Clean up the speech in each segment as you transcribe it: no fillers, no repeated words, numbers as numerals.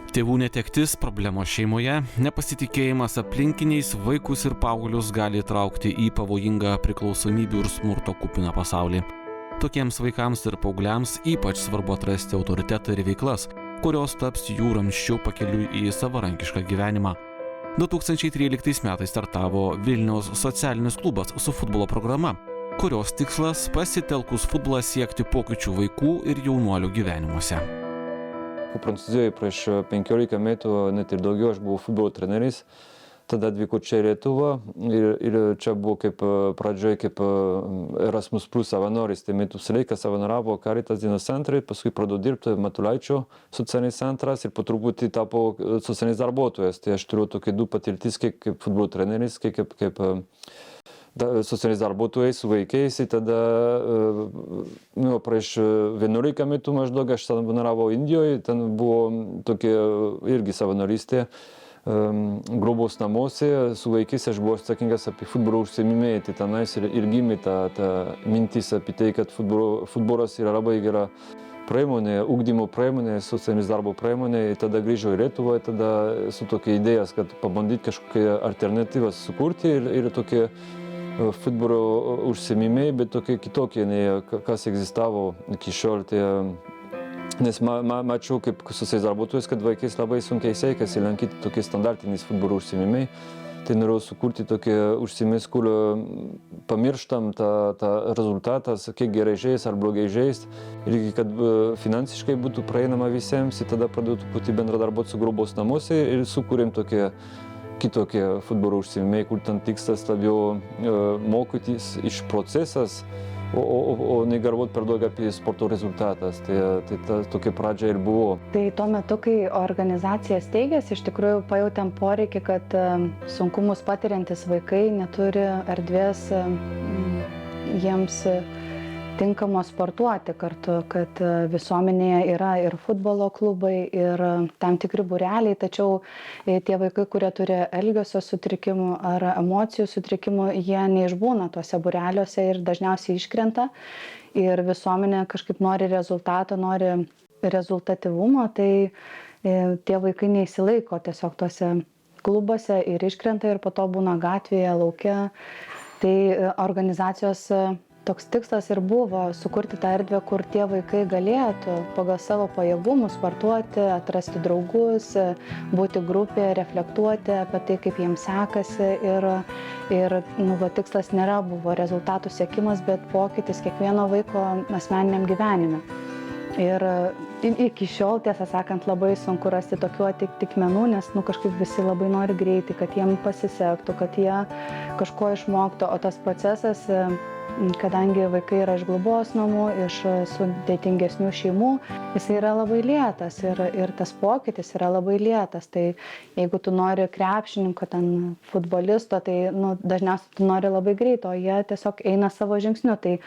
Tėvų netektis, problemos šeimoje, nepasitikėjimas aplinkiniais vaikus ir paauglius gali traukti į pavojingą priklausomybių ir smurto kupiną pasaulį. Tokiems vaikams ir paaugliams ypač svarbu atrasti autoritetą ir veiklas, kurios taps jų ramsčiu pakeliui į savarankišką gyvenimą. 2013 metais startavo Vilniaus socialinis klubas su futbolo programa, kurios tikslas pasitelkus futbolą siekti pokyčių vaikų ir jaunuolių gyvenimuose. Prancūzijoje prieš 15 metų, net ir daugiau, aš buvau futbolo treneris. Tada atvyko čia į Lietuvą ir čia buvo kaip pradžioje kaip Erasmus Plus savanoris. Tai metus laiką savanoriavo Caritas dienos centrai, paskui pradėjau dirbti Matulaičio socialinis centras ir po truputį tapo socialinis darbuotojas. Tai aš turiu tokie du patirtis kaip futbolo treneris, kaip socialinis darbuotojas su vaikais. Ir tada prieš 11 metų maždaug aš savanoravo Indijoje, ten buvo tokia irgi savanorystė. Globos namuose su vaikais aš buvau atsakingas apie futbolo užsiėmimą, tai tenais ir gimė ta mintis apie tai, kad futbolas yra labai gera priemonė, ugdymo priemonė, socialinis darbo priemonė. Tada grįžau į Lietuvą, tada su tokia idėjas, kad pabandyti kažkokią alternatyvą sukurti ir tokie futbolo užsiėmimai, bet tokie kitokie, nei kas egzistavo iki šiol. Nes mačiau kaip socialinis darbuotojas, kad vaikais labai sunkiai sekasi lankyti tokie standartiniais futbolo užsiėmimai. Tai norėjau sukurti tokie užsiėmimus, kur pamirštam tą rezultatas, kiek gerai žais ar blogai žais, ir kad finansiškai būtų praeinama visiems. Ir tada pradėjau truputį bendradarbiauti su globos namuose ir sukūrėm tokie kitokie futbolo užsiėmimai, kur ten tikslas labiau mokytis iš procesas, o negalvoti per daug apie sporto rezultatas. Tai tokia pradžia ir buvo. Tai tuo metu, kai organizacija steigėsi, iš tikrųjų pajautėm poreikį, kad sunkumus patiriantis vaikai neturi erdvės jiems tinkamo sportuoti kartu, kad visuomenėje yra ir futbolo klubai, ir tam tikri būreliai, tačiau tie vaikai, kurie turi elgesio sutrikimų ar emocijų sutrikimų, jie neišbūna tuose būreliuose ir dažniausiai iškrenta. Ir visuomenė kažkaip nori rezultato, nori rezultatyvumo, tai tie vaikai neįsilaiko tiesiog tuose klubuose ir iškrenta ir po to būna gatvėje, lauke. Tai organizacijos toks tikslas ir buvo sukurti tą erdvę, kur tie vaikai galėtų pagal savo pajėgumus sportuoti, atrasti draugus, būti grupėje, reflektuoti apie tai, kaip jiems sekasi. Ir tikslas nėra buvo rezultatų siekimas, bet pokytis kiekvieno vaiko asmeniniam gyvenime. Ir iki šiol, tiesą sakant, labai sunku rasti tokių atitikmenų, nes kažkaip visi labai nori greitai, kad jiem pasisektų, kad jie kažko išmoktų, o tas procesas, kadangi vaikai yra iš globos namų, iš sudėtingesnių šeimų, jis yra labai lėtas ir tas pokytis yra labai lėtas. Tai jeigu tu nori krepšininko, futbolisto, tai dažniausiai tu nori labai greito, o jie tiesiog eina savo žingsniu. Tai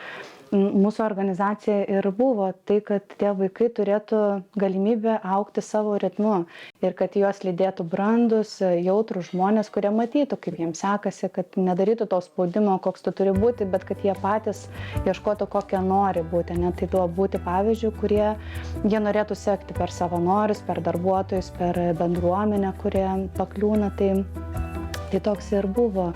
mūsų organizacija ir buvo tai, kad tie vaikai turėtų galimybę augti savo ritmu ir kad juos lydėtų brandus, jautrūs žmonės, kurie matytų, kaip jiems sekasi, kad nedarytų to spaudimo, koks tu turi būti, bet kad jie patys ieškotų, kokie nori būti. Tai tuo būti pavyzdžių, kurie jie norėtų sekti per savanorius, per darbuotojus, per bendruomenę, kurie pakliūna. Tai toks ir buvo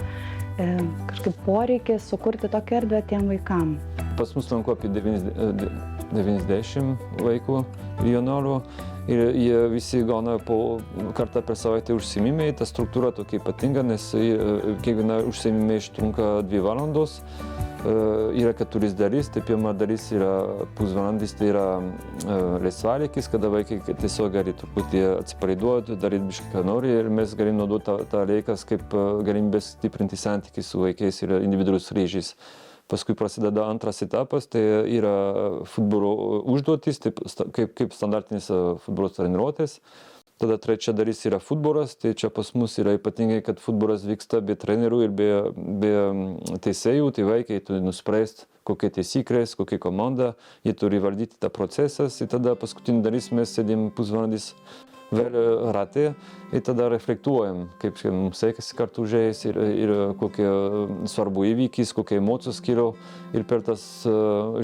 kažkaip poreikis sukurti tokią erdvę tiem vaikam. Pas mus lanko apie 90 vaikų ir jaunuolių ir jie visi gauna po kartą per savaitę užsiėmimai. Ta struktūra tokia ypatinga, nes kiekviena užsiėmimai užtrunka 2 valandos. Yra 4 dalys, tai pirma dalis yra pusvalandis, tai yra laisvalaikis, kada vaikai tiesiog gali truputį atsipalaiduoti, daryti biškį, ką nori, ir mes galim naudoti tą laiką kaip galimybę stiprinti santykį su vaikais ir individualius ryšius. Paskui prasideda antras etapas, tai yra futbolo užduotis, kaip standartinis futbolo treniruotės. Tada trečia dalis yra futbolas, tai čia pas mus yra ypatingai, kad futbolas vyksta be trenerių ir be teisėjų, tai vaikai turi nuspręsti, kokie taisyklės, kokia komanda, jie turi valdyti tą procesą. Ir tada paskutinį dalis mes sėdim pusvalandis vėl ratė ir tada reflektuojam, kaip mums sekasi kartu žaisti ir kokie svarbu įvykis, kokie emocijos kilo. Ir per tas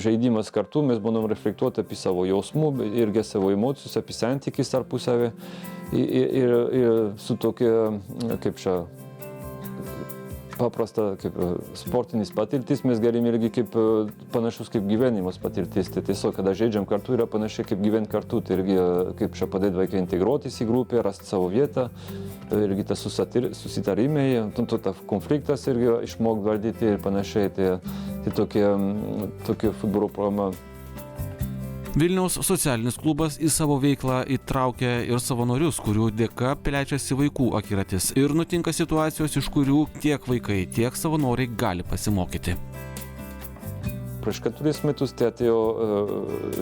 žaidimas kartu mes bandom reflektuoti apie savo jausmų, irgi savo emocijos, apie santykis tarpusavį. ir su tokia, kaip čia, paprasta kaip sportinis patirtis, mes galim irgi kaip panašus kaip gyvenimas patirtis. Tai tiesiog, kada žaidžiam kartu, yra panašiai kaip gyventi kartu. Tai irgi kaip čia padėti vaikai integruotis į grupę, rasti savo vietą. Irgi tas susitarimai, tas konfliktas irgi išmokti valdyti ir panašiai. Tai tokia futbolo programa. Vilniaus socialinis klubas į savo veiklą įtraukia ir savanorius, kurių dėka plečiasi vaikų akiratis ir nutinka situacijos, iš kurių tiek vaikai, tiek savanoriai gali pasimokyti. Prieš 4 metus tai atėjo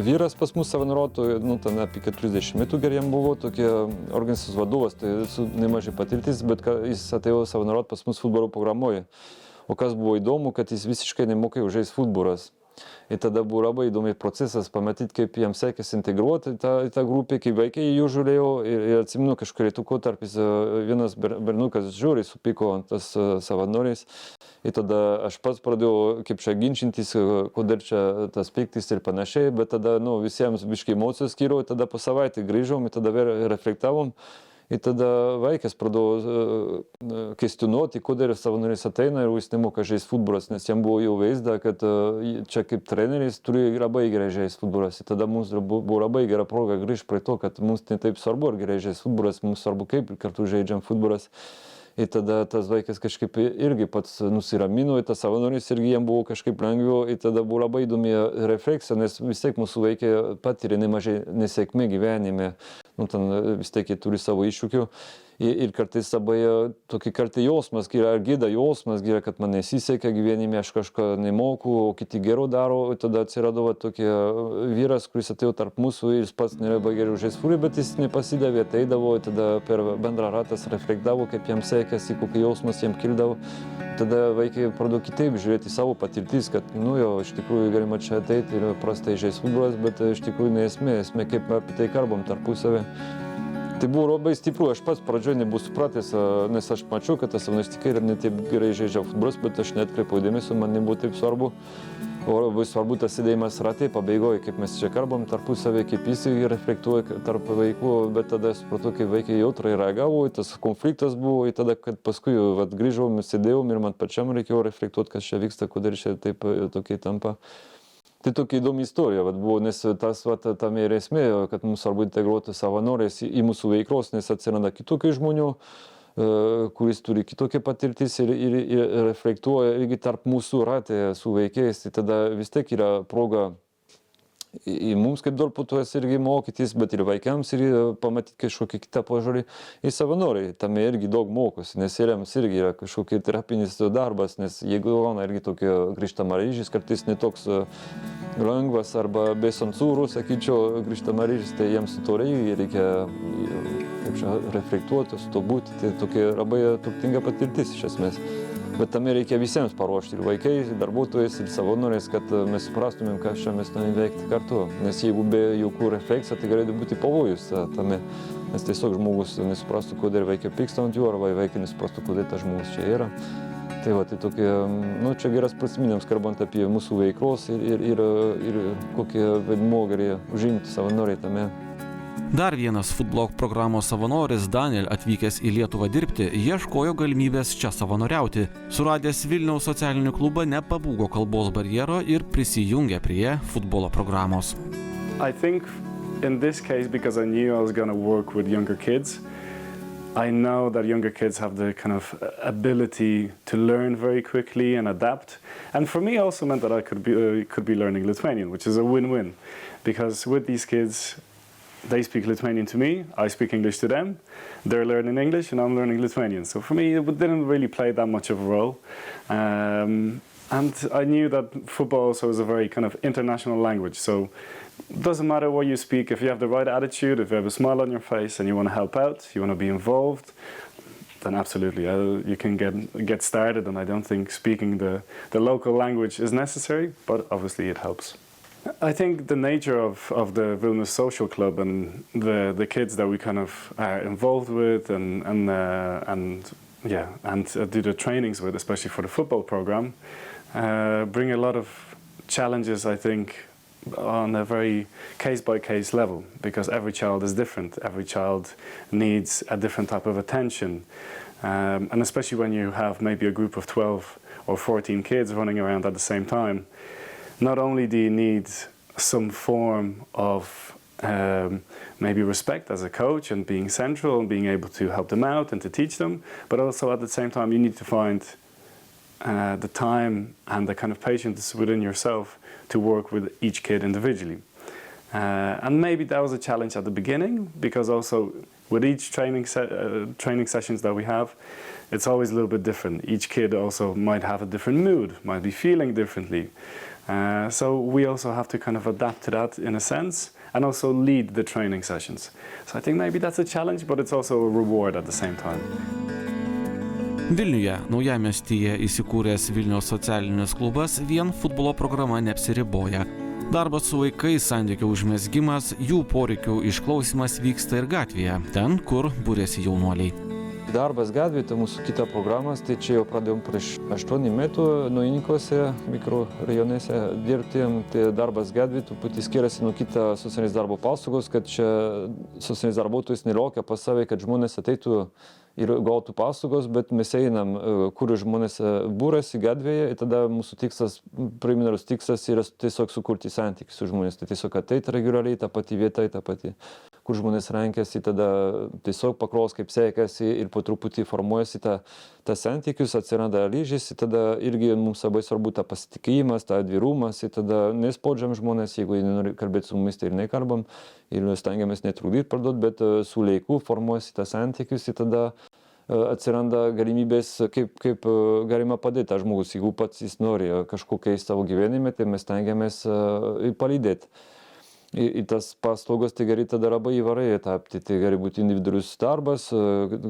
vyras pas mus savanoriauti, ten apie 40 metų geriem buvo, tokie organizacijos vadovas, tai su nemažai patirtis, bet jis atėjo savanoriauti pas mus futbolo programoje. O kas buvo įdomu, kad jis visiškai nemokėjo žaisti futbolas. Ir tada buvo labai įdomus procesas pamatyti, kaip jiems sekėsi integruoti į tą grupę, kaip vaikai jų žiūrėjo. Ir atsimenu, kažkurį laikotarpį vienas berniukas žiūri, supyko ant tas savanoriais. Ir tada aš pats pradėjau kaip čia ginčintis, kodėl čia tas piktis ir panašiai, bet tada visiems biškai emocijos skyriau, tada po savaitę grįžom ir tada vėl reflektavom. Ir tada vaikas pradėjo kvestionuoti, kodėl savanoris ateina ir jis nemoka žaisti futbolas, nes jam buvo jau vaizda, kad čia kaip treneris turi labai gerai žaisti futbolas. Ir tada mums buvo labai gera proga grįžti prie to, kad mums ne taip svarbu, ar gerai žaisti futbolas, mums svarbu, kaip kartu žaidžiam futbolas. Ir tada tas vaikas kažkaip irgi pats nusiramino, ir tas savanoris irgi jam buvo kažkaip lengviau, ir tada buvo labai įdomi refleksija, nes vis tiek mūsų vaikai patyrė nemažai nesėkmė gyvenime, ten vis tiek jie turi savo iššūkių. Ir kartais labai tokį kartą jausmas, ar gėda jausmas, kad man nesisekė gyvenime, aš kažką nemoku, o kiti geriau daro. Ir tada atsirado tokie vyras, kuris atėjo tarp mūsų ir jis pats nėra geriau žaisti futbolą, bet jis nepasidavė, ateidavo, tada per bendrą ratą reflektavo, kaip jam sekėsi, kokį jausmas jam kildavo. Tada vaikai pradėjo kitaip žiūrėti savo patirtis, kad, iš tikrųjų galima čia ateiti ir prastai žaisti futbolas, bet iš tikrųjų ne esmė, kaip apie tai kalbam tarpusavį. Tai buvo labai stipru, aš pats pradžioje nebuvau supratęs, nes aš mačiau, kad tas savanoris tikrai ne taip gerai žaidžia futbolas, bet aš neatkreipiau dėmesio, man nebuvo taip svarbu. O labai svarbu tas sėdėjimas ratai pabaigoje, kaip mes čia kalbam tarpusavį, kaip jis reflektuoja tarp vaikų, bet tada supratau, kaip vaikai jautrai reagavo, tas konfliktas buvo, ir tada, kad paskui grįžom, sėdėjom ir man pačiam reikėjo reflektuoti, kas čia vyksta, kodėl čia taip tokiai tampa. Tai tokia įdomi istorija buvo, nes tame ir esmė, kad mums svarbu integruoti savanoriais į mūsų veiklos, nes atsiranda kitokių žmonių, kuris turi kitokią patirtis ir reflektuoja irgi tarp mūsų ratė su vaikais. Tai tada vis tiek yra proga į mums kaip darbuotojas irgi mokytis, bet ir vaikams ir pamatyti kažkokį kitą požiūrį. Ir savanoriai tame irgi daug mokosi, nes jiems irgi yra kažkokie terapinis darbas, nes jeigu gauna irgi tokia grįžtama ryšys, kartais netoks lengvas arba be cenzūrų, sakyčiau, grįžtama ryšys, tai jiems su to reikia reflektuoti, su to būti. Tai tokia labai turtinga patirtis iš esmės. Bet tame reikia visiems paruošti, ir vaikai, ir darbuotojais, ir savanoriais, kad mes suprastumėm, ką čia mes norime veikti kartu. Nes jeigu be jokių refleksijų, tai galėtų būti pavojus tame. Nes tiesiog žmogus nesuprastų, kodėl vaikai pyksta ant jų, arba vaikai nesuprastų, kodėl tas žmogus čia yra. Tai tai tokie, čia geras prasminėms, kalbant apie mūsų veiklos ir kokie vaidmuo gali užimti savanoriai tame. Dar vienas Footblog programos savanoris Daniel, atvykęs į Lietuvą dirbti, ieškojo galimybės čia savanoriauti. Suradęs Vilniaus socialinį klubą nepabūgo kalbos barjero ir prisijungė prie futbolo programos. I think in this case, because I knew I was going to work with younger kids, I know that younger kids have the kind of ability to learn very quickly and adapt. And for me also meant that I could be learning Lithuanian, which is a win-win. Because with these kids, they speak Lithuanian to me, I speak English to them, they're learning English and I'm learning Lithuanian. So for me, it didn't really play that much of a role. And I knew that football also is a very kind of international language. So it doesn't matter what you speak, if you have the right attitude, if you have a smile on your face and you want to help out, you want to be involved, then absolutely, you can get started. And I don't think speaking the local language is necessary, but obviously it helps. I think the nature of the Vilnius Social Club and the kids that we kind of are involved with and do the trainings with, especially for the football program, bring a lot of challenges, I think, on a very case-by-case level, because every child is different. Every child needs a different type of attention. And especially when you have maybe a group of 12 or 14 kids running around at the same time, not only do you need some form of maybe respect as a coach and being central and being able to help them out and to teach them, but also at the same time you need to find the time and the kind of patience within yourself to work with each kid individually. And maybe that was a challenge at the beginning, because also with each training sessions that we have, it's always a little bit different. Each kid also might have a different mood, might be feeling differently. So we also have to kind of adapt to that in a sense, and also lead the training sessions. So I think maybe that's a challenge, but it's also a reward at the same time. Vilniuje, naujamiestyje įsikūręs Vilniaus socialinis klubas vien futbolo programa neapsiriboja. Darbas su vaikais, santykių užmezgimas, jų poreikių išklausymas vyksta ir gatvėje, ten, kur būrėsi jaunuoliai. Darbas gatvėje, tai mūsų kita programas, tai čia jau pradėjom prieš 8 metų Naujininkuose, mikrorajonėse dirbti. Tai darbas gatvėje truputį skiriasi nuo kita socialinės darbo paslaugos, kad čia socialinis darbuotojas nelaukia pas save, kad žmonės ateitų ir gautų paslaugos, bet mes einam, kur žmonės būrasi gatvėje, ir tada mūsų tikslas, preliminarus tikslas yra tiesiog sukurti santykį su žmonės. Tai tiesiog ateiti reguliariai, ta pati vieta, ta pati, kur žmonės renkasi, tada tiesiog paklaus, kaip sekasi, ir po truputį formuojasi ta santykius, atsiranda ryšys, tada irgi mums labai svarbu ta pasitikėjimas, ta atvirumas, ir tada nespaudžiam žmonės, jeigu jie nenori kalbėti su mumis, tai ir nekalbam, ir stengiamės netrukdyti parduoti, bet su laiku formuojasi ta santykius, ir tada atsiranda galimybės, kaip galima padėti tą žmogus, jeigu pats jis nori kažko keisti savo gyvenime, tai mes stengiamės palydėti. Ir tas paslaugos tai gali tada labai įvairiai tapti. Tai gali būti individualus darbas,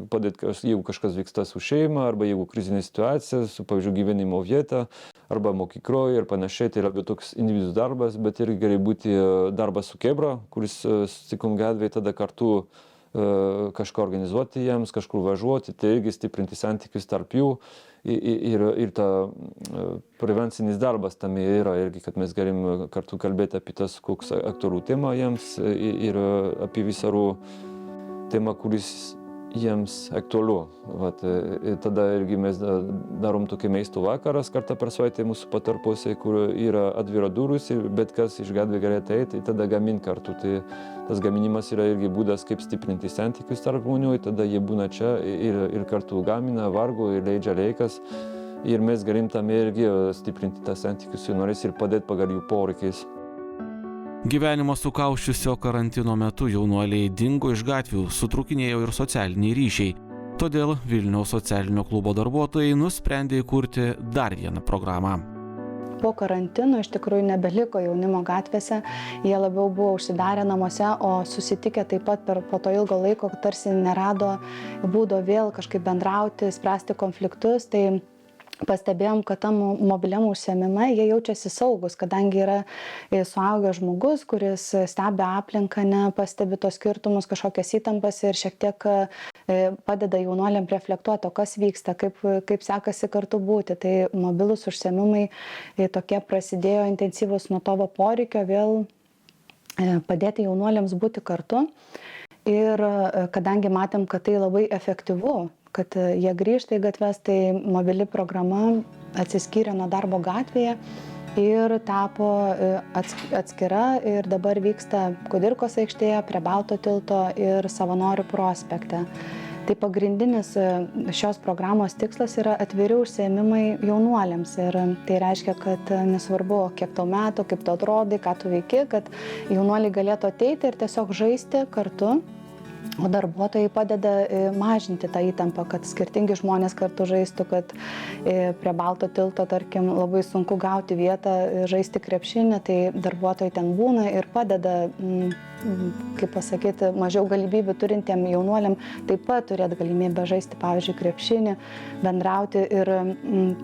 padėti, jeigu kažkas vyksta su šeima, arba jeigu krizinė situacija, su, pavyzdžiui, gyvenimo vieta, arba mokykloje ir panašiai. Tai yra toks individualus darbas, bet ir gali būti darbas su kebra, kuris susitikom gatvėje, tada kartu kažką organizuoti jiems, kažkur važiuoti, tai irgi stiprinti santykius tarp jų. Ir ta prevencinis darbas tame yra irgi, kad mes galim kartu kalbėti apie tas koks aktualių temą jiems ir apie visarų temą, kuris jiems aktualiu. Vat, ir tada irgi mes darom tokį maisto vakaras kartą per savaitę mūsų patalpose, kur yra atvira durys ir bet kas iš gatvės gali ateiti, ir tada gamint kartu. Tai tas gaminimas yra irgi būdas, kaip stiprinti santykius tarp žmonių, ir tada jie būna čia ir kartu gamina, vargo ir leidžia laikas. Ir mes galim tam irgi stiprinti tą santykius su jaunuoliais ir padėti pagal jų poreikiais. Gyvenimo sukauščiusio karantino metu jaunuoliai dingo iš gatvių, sutrūkinėjo ir socialiniai ryšiai. Todėl Vilniaus socialinio klubo darbuotojai nusprendė įkurti dar vieną programą. Po karantino iš tikrųjų nebeliko jaunimo gatvėse, jie labiau buvo užsidarę namuose, o susitikę taip pat po to ilgo laiko tarsi nerado būdo vėl kažkaip bendrauti, spręsti konfliktus. Tai pastebėjom, kad tam mobiliam užsiėmime jie jaučiasi saugus, kadangi yra suaugęs žmogus, kuris stebi aplinką, nepastebi tos skirtumus, kažkokias įtampas ir šiek tiek padeda jaunuoliam reflektuoti, kas vyksta, kaip sekasi kartu būti. Tai mobilūs užsiėmimai tokie prasidėjo intensyvus nuo to poreikio vėl padėti jaunuoliams būti kartu. Ir kadangi matėm, kad tai labai efektyvu, kad jie grįžta į gatves, tai mobili programa atsiskyrė nuo darbo gatvėje ir tapo atskira ir dabar vyksta Kudirkos aikštėje, prie Balto tilto ir Savanorių prospekte. Tai pagrindinis šios programos tikslas yra atviri užsiėmimai jaunuoliams ir tai reiškia, kad nesvarbu, kiek tau metų, kaip tu atrodai, ką tu veiki, kad jaunuoliai galėtų ateiti ir tiesiog žaisti kartu. O darbuotojai padeda mažinti tą įtampą, kad skirtingi žmonės kartu žaistų, kad prie Balto tilto, tarkim, labai sunku gauti vietą, žaisti krepšinį, tai darbuotojai ten būna ir padeda, kaip pasakyti, mažiau galimybių turintiem jaunuoliam taip pat turėti galimybę žaisti, pavyzdžiui, krepšinį, bendrauti ir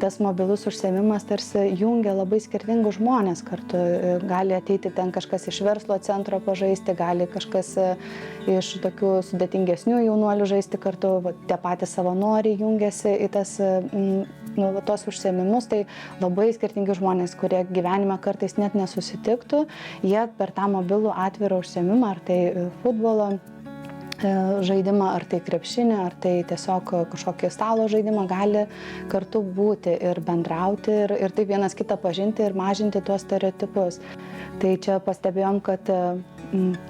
tas mobilus užsiėmimas tarsi jungia labai skirtingus žmonės kartu. Gali ateiti ten kažkas iš verslo centro pažaisti, gali kažkas iš tokių tokių sudėtingesnių jaunuolių žaisti kartu, tie patys savanoriai jungiasi į tos užsiėmimus, tai labai skirtingi žmonės, kurie gyvenime kartais net nesusitiktų, jie per tą mobilų atvirą užsiėmimą, ar tai futbolo žaidimą, ar tai krepšinį, ar tai tiesiog kažkokį stalo žaidimą gali kartu būti ir bendrauti ir taip vienas kitą pažinti ir mažinti tuos stereotipus. Tai čia pastebėjom, kad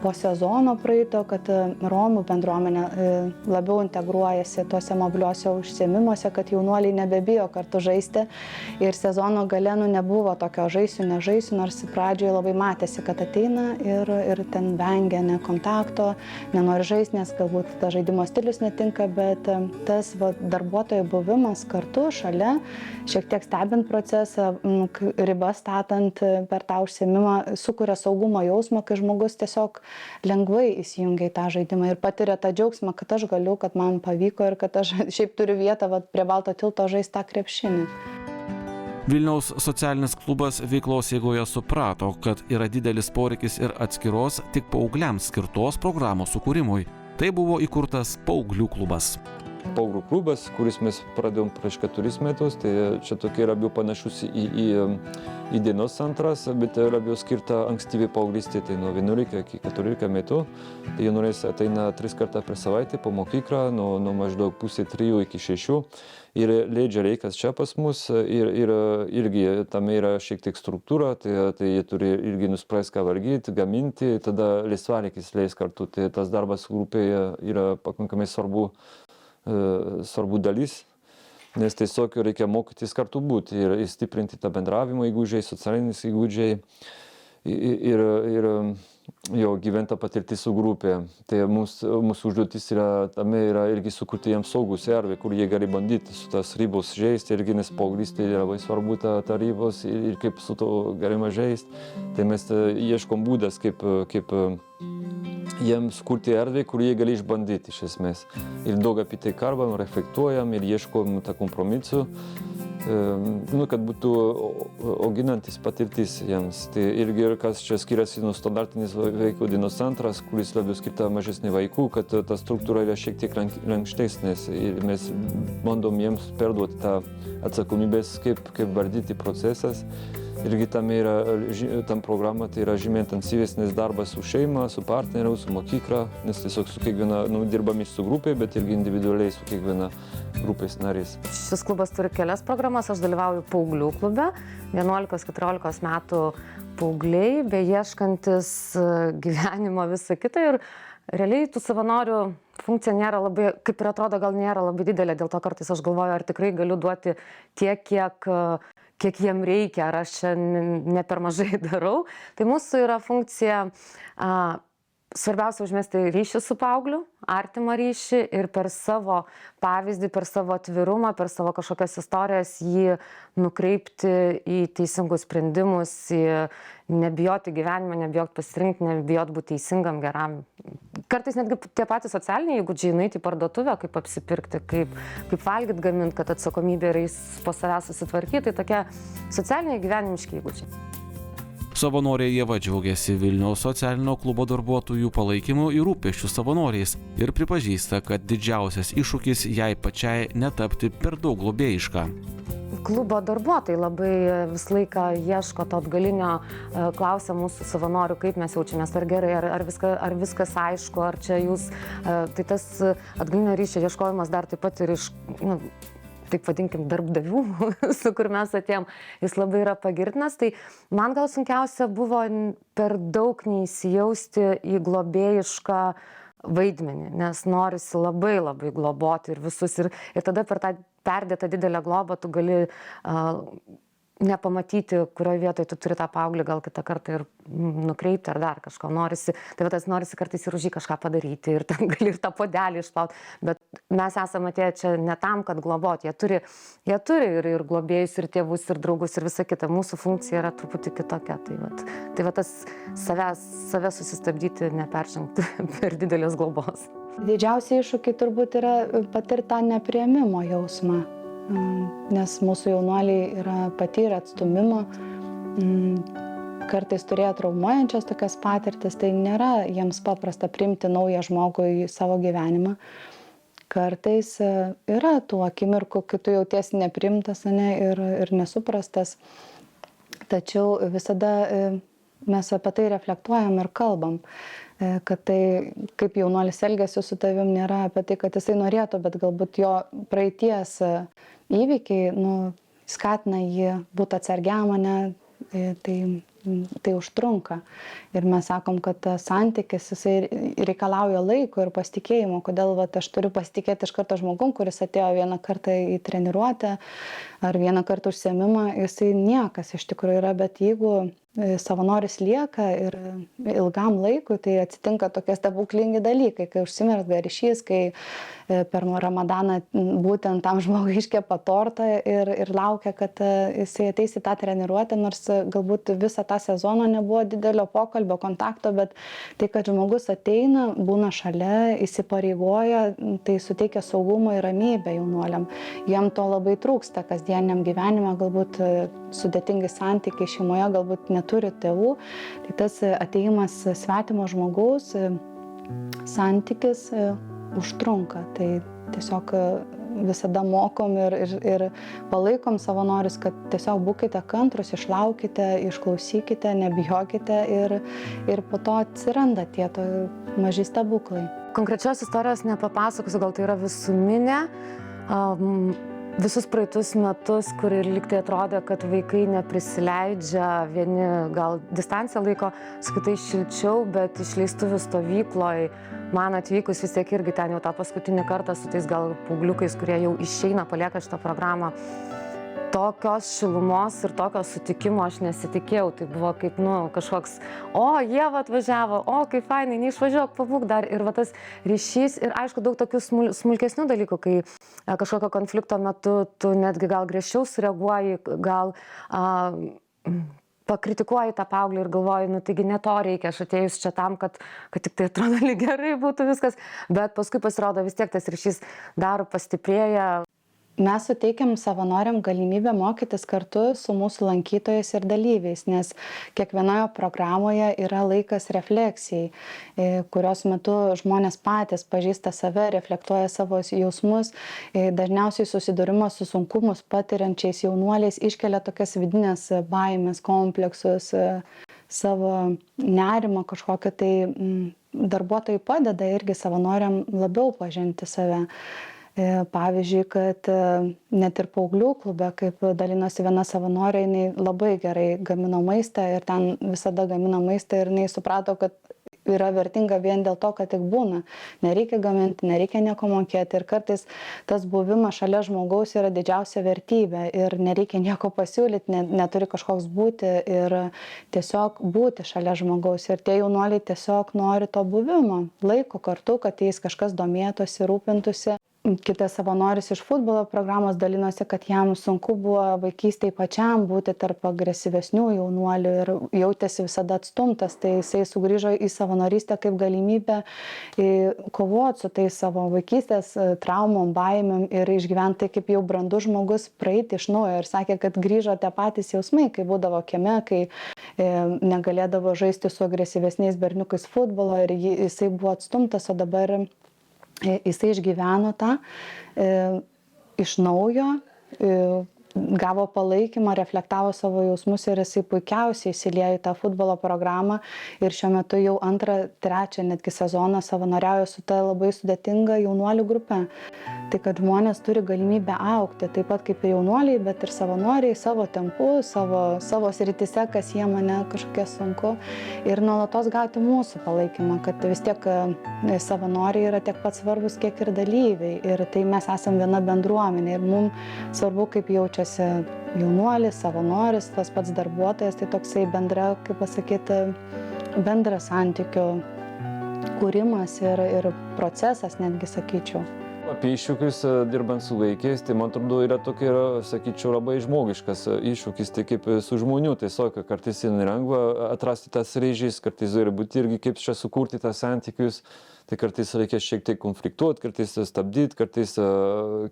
po sezono praeito, kad Romų bendruomenė labiau integruojasi tuose mobiliuose užsiėmimuose, kad jaunuoliai nebebijo kartu žaisti ir sezono gale nebuvo tokio žaisiu, nežaisiu, nors pradžioje labai matėsi, kad ateina ir ten vengia kontakto, nenori žaisti, nes galbūt tas žaidimo stilius netinka, bet tas darbuotojų buvimas kartu šalia, šiek tiek stebint procesą, ribas statant per tą užsiėmimą, sukuria saugumo jausmą, kai žmogus tiesiog lengvai įsijungia į tą žaidimą ir patiria tą džiaugsmą, kad aš galiu, kad man pavyko ir kad aš šiaip turiu vietą prie Balto tilto žaisti tą krepšinį. Vilniaus socialinis klubas veiklos eigoje suprato, kad yra didelis poreikis ir atskiros tik paaugliams skirtos programos sukūrimui. Tai buvo įkurtas Paauglių klubas. Paauglių klubas, kuris mes pradėjom prieš 4 metus, tai čia tokia yra labiau panašus į dienos centras, bet labiau skirta ankstyvai paauglystė, tai nuo 11 iki 14 metų. Tai jaunuolis ateina 3 kartą per savaitę po mokyklą, nuo maždaug pusė 3 iki 6 ir leidžia reikas čia pas mus ir irgi tame yra šiek tiek struktūra, tai jie turi irgi nuspręsti, ką valgyti, gaminti, tada laisvalaikis leis kartu, tai tas darbas grupėje yra pakankamai svarbu dalis, nes tiesiog reikia mokytis kartu būti ir stiprinti tą bendravimo įgūdžiai, socialinius įgūdžiai ir jo gyventa patirtis su grupė. Tai mūsų užduotis tame yra irgi sukurti jiems saugus erdvę, kur jie gali bandyti su tas ribos žaisti, irgi nes paauglystė yra labai svarbu ta ribos ir kaip su to galima žaisti. Tai mes ieškom būdas, kaip jiems kurti erdvę, kur jie gali išbandyti iš esmės. Ir daug apie tai kalbam, reflektuojam ir ieškom tą kompromisų, kad būtų auginantis patirtis jiems. Tai irgi kas čia skiriasi nuo standartinis vaikų dienos centras, kuris labiau skirta mažesnį vaikų, kad ta struktūra yra šiek tiek lankstesnės ir mes bandom jiems perduoti tą atsakomybės, kaip valdyti procesas. Irgi tam programa tai yra žymiai intensyvesnis darbas su šeima, su partneriu, su mokykla, nes tiesiog su kiekviena, dirbame su grupė, bet irgi individualiai su kiekviena grupės narys. Šis klubas turi kelias programas, aš dalyvauju Paauglių klube, 11-14 metų paaugliai, beieškantis gyvenimo visą kitą ir realiai tų savanorių funkcija nėra labai, kaip ir atrodo, gal nėra labai didelė, dėl to kartais aš galvoju, ar tikrai galiu duoti tiek, kiek jiem reikia, ar aš čia ne per mažai darau. Tai mūsų yra funkcija svarbiausia užmesti ryšį su paaugliu, artimą ryšį ir per savo pavyzdį, per savo atvirumą, per savo kažkokias istorijas jį nukreipti į teisingus sprendimus, nebijoti gyvenimą, nebijoti pasirinkti, nebijoti būti teisingam, geram. Kartais netgi tie patys socialiniai įgūdžiai, nueiti į parduotuvę, kaip apsipirkti, kaip valgyti, gaminti, kad atsakomybė yra po savęs susitvarkyti, tai tokie socialiniai gyvenimiški įgūdžiai. Savanorė Ieva džiaugiasi Vilniaus socialinio klubo darbuotojų palaikymu ir rūpesčiu savanoriais ir pripažįsta, kad didžiausias iššūkis jai pačiai netapti per daug globėjiška. Klubo darbuotojai labai visą laiką ieško to atgalinio, klausia mūsų savanorių, kaip mes jaučiamės, ar gerai, ar viskas aišku, ar čia jūs. Tai tas atgalinio ryšio ieškojimas dar taip pat ir iš, taip vadinkim, darbdavių, su kur mes atėjom, jis labai yra pagirtinas. Tai man gal sunkiausia buvo per daug neįsijausti į globėjišką vaidmenį, nes norisi labai labai globoti ir visus. Ir tada per tą perdėtą didelę globą tu gali nepamatyti, kurioje vietoje tu turi tą paauglį gal kitą kartą ir nukreipti ar dar kažko norisi. Tai norisi kartais ir už jį kažką padaryti ir ten gali ir tą podelį išplauti. Bet mes esame atėję čia ne tam, kad globoti. Jie turi ir globėjus, ir tėvus, ir draugus, ir visa kita. Mūsų funkcija yra truputį kitokia. Tai tas save susistabdyti, neperžengti per didelės globos. Didžiausia iššūkiai turbūt yra patirti tą nepriėmimo jausmą. Nes mūsų jaunuoliai yra patyrę atstumimo, kartais turėję traumuojančias tokias patirtis, tai nėra jiems paprasta priimti naują žmogų į savo gyvenimą. Kartais yra tų akimirkų, kai tu jautiesi neprimtas, ane, ir nesuprastas. Tačiau visada mes apie tai reflektuojam ir kalbam, kad tai, kaip jaunuolis elgiasi su tavim, nėra apie tai, kad jisai norėtų, bet galbūt jo praeities įvykiai skatina jį būti atsargiam, ane, tai užtrunka. Ir mes sakom, kad tas santykis, jisai reikalauja laiko ir pasitikėjimo. Kodėl aš turiu pasitikėti iš karto žmogum, kuris atėjo vieną kartą į treniruotę ar vieną kartą užsiėmimą, jisai niekas iš tikrųjų yra, bet jeigu savanoris lieka ir ilgam laikui, tai atsitinka tokie stebuklingi dalykai, kai užsimezga ryšys, kai per Ramadaną būtent tam žmogui iškepa tortą ir laukia, kad jisai ateis į tą treniruotę, nors galbūt visą tą sezoną nebuvo didelio pokalbio, kontakto, bet tai, kad žmogus ateina, būna šalia, įsipareigoja, tai suteikia saugumą ir ramybę jaunuoliam. Jam to labai trūksta kasdieniam gyvenime, galbūt sudėtingi santykiai šeimoje, galbūt neturi tėvų. Tai tas ateimas svetimo žmogaus santykis užtrunka. Tai tiesiog visada mokom ir palaikom savanorius, kad tiesiog būkite kantrus, išlaukite, išklausykite, nebijokite ir po to atsiranda tie maži stebuklai. Konkrečios istorijos nepapasakosiu, gal tai yra visuminė. Visus praeitus metus, kur ir lygtai atrodė, kad vaikai neprisileidžia, vieni gal distanciją laiko, su kitais šilčiau, bet išleistuvių stovykloj, man atvykus vis tiek irgi ten jau tą paskutinį kartą su tais gal paaugliukais, kurie jau išeina, palieka šitą programą. Tokios šilumos ir tokio sutikimo aš nesitikėjau. Tai buvo kaip, kažkoks, Ieva atvažiavo, kaip fainai, neišvažiuok, pabūk dar. Ir tas ryšys ir aišku daug tokių smulkesnių dalykų, kai kažkokio konflikto metu tu netgi gal griežčiau sureaguoji, gal pakritikuoji tą paauglį ir galvoji, taigi ne to reikia, aš atėjus čia tam, kad tik tai atrodo lyg gerai būtų viskas, bet paskui pasirodo vis tiek tas ryšys dar pastiprėja. Mes suteikiam savanoriam galimybę mokytis kartu su mūsų lankytojais ir dalyviais, nes kiekvienoje programoje yra laikas refleksijai, kurios metu žmonės patys pažįsta save, reflektuoja savo jausmus. Dažniausiai susidūrimas su sunkumus patiriančiais jaunuoliais iškelia tokias vidinės baimės, kompleksus, savo nerimą kažkokią. Tai darbuotojai padeda irgi savanoriam labiau pažinti save. Pavyzdžiui, kad net ir paauglių klube, kaip dalinosi viena savanorė, jinai labai gerai gamino maistą ir ten visada gamino maistą ir jinai suprato, kad yra vertinga vien dėl to, kad tik būna. Nereikia gaminti, nereikia nieko mokėti ir kartais tas buvimas šalia žmogaus yra didžiausia vertybė ir nereikia nieko pasiūlyti, neturi kažkoks būti ir tiesiog būti šalia žmogaus. Ir tie jaunuoliai tiesiog nori to buvimo, laiko kartu, kad jais kažkas domėtųsi, rūpintųsi. Kitas savanoris iš futbolo programos dalinosi, kad jam sunku buvo vaikystėje pačiam būti tarp agresyvesnių jaunuolių ir jautėsi visada atstumtas. Tai jisai sugrįžo į savanorystę kaip galimybę kovoti su tai savo vaikystės traumom, baimėm ir išgyventi kaip jau brandus žmogus, praeiti iš naujo. Ir sakė, kad grįžo tie patys jausmai, kai būdavo kieme, kai negalėdavo žaisti su agresyvesniais berniukais futbolo ir jisai buvo atstumtas, o dabar jisai išgyveno tą iš naujo, gavo palaikymą, reflektavo savo jausmus ir jisai puikiausiai įsiliejo į tą futbolo programą ir šiuo metu jau 2, 3 netgi sezoną savanoriauja su ta labai sudėtinga jaunuolių grupe. Tai kad žmonės turi galimybę augti, taip pat kaip ir jaunuoliai, bet ir savanoriai savo tempu, savo srityse, kas jie mane kažkokie sunku ir nuolatos gauti mūsų palaikymą, kad vis tiek savanoriai yra tiek pat svarbus, kiek ir dalyviai ir tai mes esam viena bendruomenė ir mums svarbu, kaip jaučiasi jaunuolis, savanoris, tas pats darbuotojas, tai toksai bendra, kaip pasakyti, bendras santykių kūrimas ir procesas, netgi sakyčiau. Apie iššūkius dirbant su vaikais, tai man atrodo yra tokia, sakyčiau, labai žmogiškas iššūkis, tai kaip su žmonių, tiesiog kartais nelengva atrasti tas ryšys, kartais turi būti irgi kaip čia sukurti tas santykius, tai kartais reikia šiek tiek konfliktuoti, kartais stabdyti, kartais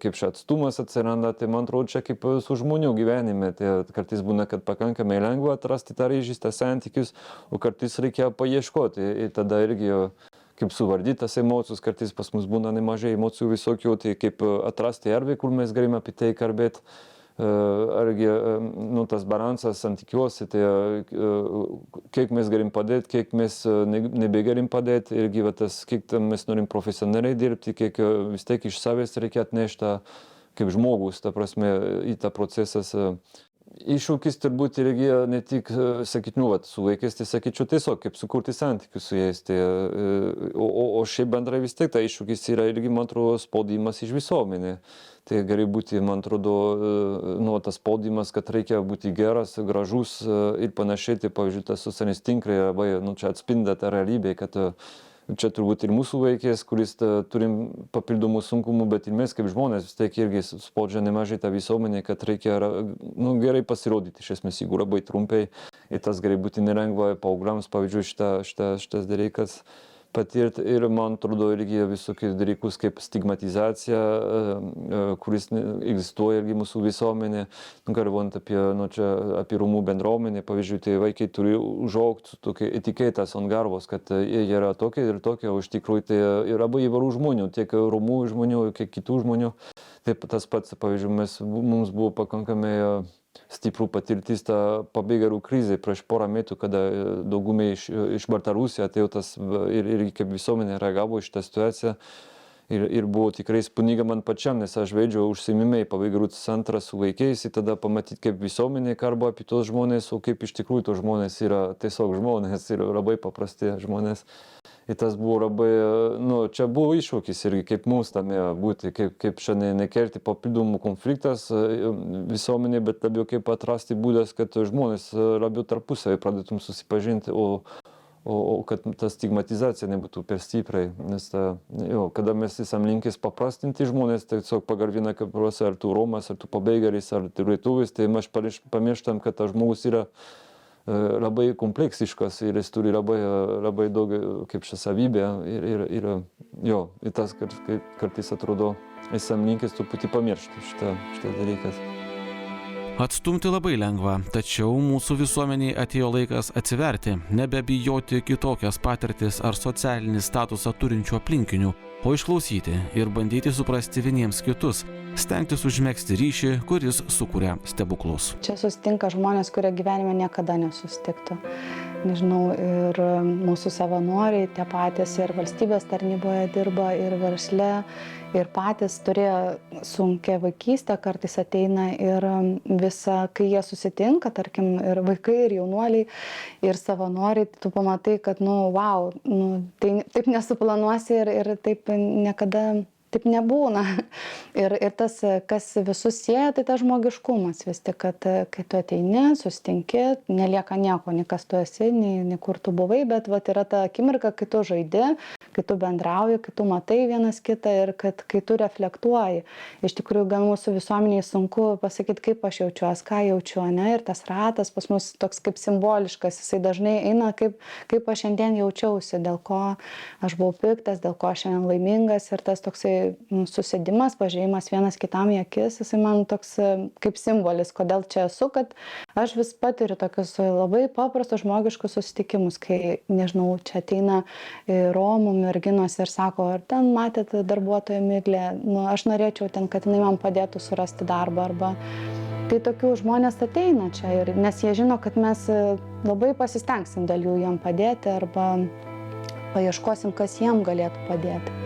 kaip čia atstumas atsiranda, tai man atrodo čia kaip su žmonių gyvenime, tai kartais būna, kad pakankamai lengva atrasti tą ryšys, tas santykius, o kartais reikia paieškoti ir tada irgi kaip suvaldyti tas emocijos, kartais pas mus būna nemažai emocijų visokių, tai kaip atrasti erdvę, kur mes galime apie tai kalbėti, argi tas balansas santykiuose, tai kiek mes galim padėti, kiek mes nebegalim padėti, irgi tas, kiek mes norim profesionaliai dirbti, kiek vis tiek iš savęs reikia atnešti kaip žmogus, ta prasme, į tą procesas. Iššūkis turbūt irgi ne tik, sakyčiau, su vaikais, tai sakyčiau tiesiog, kaip sukurti santykius su jais. Tai, o šiaip bendrai vis tiek tai iššūkis yra irgi, man atrodo, spaudimas iš visuomenė. Tai gali būti, man atrodo, tas spaudimas, kad reikia būti geras, gražus ir panašiai. Tai, pavyzdžiui, tas socialinis tinklai labai čia atspinda tą realybę, kad čia turbūt ir mūsų vaikės, kuris turim papildomų sunkumų, bet ir mes kaip žmonės vis tiek irgi spaudžia nemažai tą visuomenę, kad reikia gerai pasirodyti, iš esmės, jeigu labai trumpai. Ir tas gali būti nelengva paaugliams, pavyzdžiui, šitas dalykas patirti. Ir man atrodo irgi visokius dalykus kaip stigmatizacija, kuris egzistuoja irgi mūsų visuomenė. Galvojant apie Romų bendruomenę, pavyzdžiui, tai vaikai turi užaugti tokią etiketės ant galvos, kad jie yra tokie ir tokie, o iš tikrųjų tai yra labai įvairių žmonių, tiek Romų žmonių, tiek kitų žmonių. Taip tas pats, pavyzdžiui, mums buvo pakankamai stiprų patirtis tą pabėgėlių krizė prieš porą metų, kada daugumai iš Baltarusijos atėjo tas ir kaip visuomenė reagavo į šitą situaciją. Ir buvo tikrai spūdinga man pačiam, nes aš vedžiau užsiėmimai pabėgėlių centrą su vaikais ir tada pamatyti, kaip visuomenė kalba apie tos žmonės, o kaip iš tikrųjų tos žmonės yra tiesiog žmonės ir labai paprasti žmonės. Ir tas buvo labai, čia buvo iššūkis irgi, kaip mums tame būti, kaip šiandien nekelti papildomų konfliktas visuomenė, bet labiau kaip atrasti būdas, kad žmonės labiau tarpusavį pradėtum susipažinti, o kad ta stigmatizacija nebūtų per stiprai. Nes kada mes esam linkęs paprastinti žmonės, tai tiesiog pagal vieną kaprosą, ar tu Romas, ar tu pabėgėlis, ar tu lietuvis, tai mes pamirštam, kad tas žmogus yra labai kompleksiškas ir jis turi labai daug kaip šią savybę ir tas kartais atrodo esam linkęs truputį pamiršti šitą dalykas. Atstumti labai lengva, tačiau mūsų visuomeniai atėjo laikas atsiverti, nebebijoti kitokias patirtis ar socialinį statusą turinčių aplinkinių, o išklausyti ir bandyti suprasti vieniems kitus, stengtis užmegzti ryšį, kuris sukuria stebuklus. Čia susitinka žmonės, kurie gyvenime niekada nesusitiktų. Nežinau, ir mūsų savanoriai, tie patys ir valstybės tarnyboje dirba, ir versle, ir patys turėjo sunkią vaikystę, kartais ateina ir kai jie susitinka, tarkim, ir vaikai, ir jaunuoliai, ir savanoriai, tu pamatai, kad, tai taip nesuplanuosi ir taip niekada taip nebūna. Ir tas, kas visus sieja, tai tas žmogiškumas vis tik, kad kai tu ateini, susitinki, nelieka nieko, nei kas tu esi, nei kur tu buvai, bet yra ta akimirka, kai tu žaidi, kai tu bendrauji, kai tu matai vienas kitą ir kai tu reflektuoji. Iš tikrųjų, gan mūsų visuomeniai sunku pasakyti, kaip aš jaučiuosi, ką jaučiu, ne? Ir tas ratas pas mus toks kaip simboliškas, jisai dažnai eina, kaip aš šiandien jaučiausi, dėl ko aš buvau piktas, dėl ko aš šiandien laimingas, ir tas toksai susėdimas, pažiūrėjimas vienas kitam į akis, jisai man toks kaip simbolis, kodėl čia esu, kad aš vis patiriu tokius labai paprastus žmogiškus susitikimus, kai, nežinau, čia ateina Romų merginos ir sako, ar ten matėte darbuotoją Miglę, aš norėčiau ten, kad jinai man padėtų surasti darbą, arba tai tokių žmonės ateina čia, nes jie žino, kad mes labai pasistengsim dėl jų jiem padėti, arba paieškosim, kas jiem galėtų padėti.